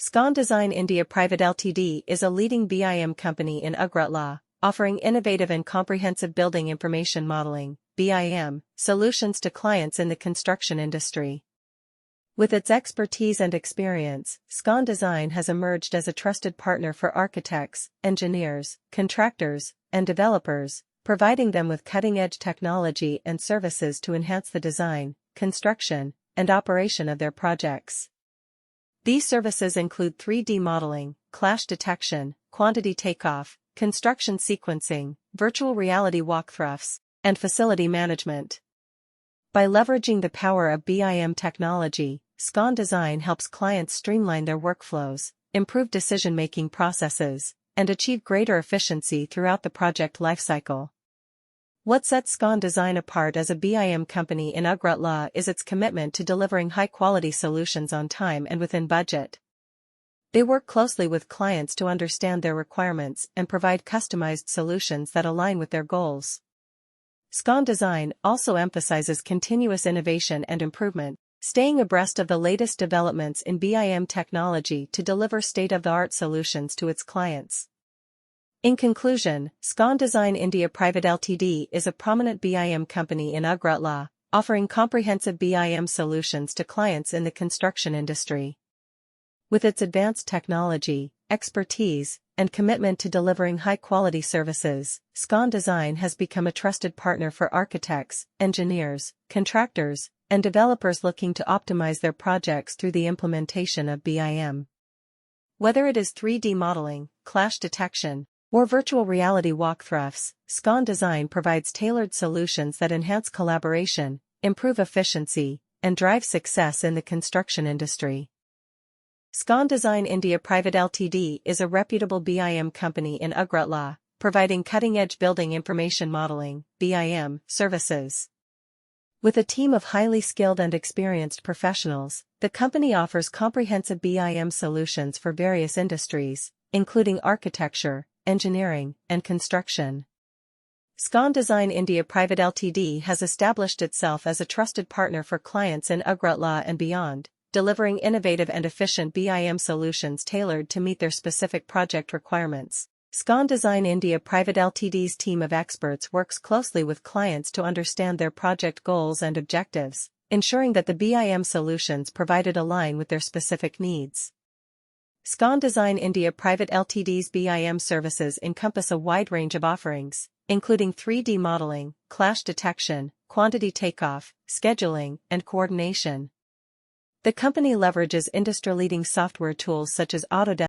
Scon Design India Pvt Ltd is a leading BIM company in Agartala, offering innovative and comprehensive building information modeling (BIM) solutions to clients in the construction industry. With its expertise and experience, Scon Design has emerged as a trusted partner for architects, engineers, contractors, and developers, providing them with cutting-edge technology and services to enhance the design, construction, and operation of their projects. These services include 3D modeling, clash detection, quantity takeoff, construction sequencing, virtual reality walkthroughs, and facility management. By leveraging the power of BIM technology, Scon Design helps clients streamline their workflows, improve decision-making processes, and achieve greater efficiency throughout the project lifecycle. What sets Scon Design apart as a BIM company in Agartala is its commitment to delivering high-quality solutions on time and within budget. They work closely with clients to understand their requirements and provide customized solutions that align with their goals. Scon Design also emphasizes continuous innovation and improvement, staying abreast of the latest developments in BIM technology to deliver state-of-the-art solutions to its clients. In conclusion, Scon Design India Pvt Ltd is a prominent BIM company in Agartala, offering comprehensive BIM solutions to clients in the construction industry. With its advanced technology, expertise, and commitment to delivering high-quality services, Scon Design has become a trusted partner for architects, engineers, contractors, and developers looking to optimize their projects through the implementation of BIM. Whether it is 3D modeling, clash detection, or virtual reality walkthroughs, Scon Design provides tailored solutions that enhance collaboration, improve efficiency, and drive success in the construction industry. Scon Design India Pvt Ltd is a reputable BIM company in Agartala, providing cutting-edge building information modeling (BIM) services. With a team of highly skilled and experienced professionals, the company offers comprehensive BIM solutions for various industries, including architecture, engineering, and construction. Scon Design India Pvt Ltd has established itself as a trusted partner for clients in Agartala and beyond, delivering innovative and efficient BIM solutions tailored to meet their specific project requirements. Scon Design India Pvt Ltd's team of experts works closely with clients to understand their project goals and objectives, ensuring that the BIM solutions provided align with their specific needs. Scon Design India Pvt Ltd's BIM services encompass a wide range of offerings, including 3D modeling, clash detection, quantity takeoff, scheduling, and coordination. The company leverages industry-leading software tools such as Autodesk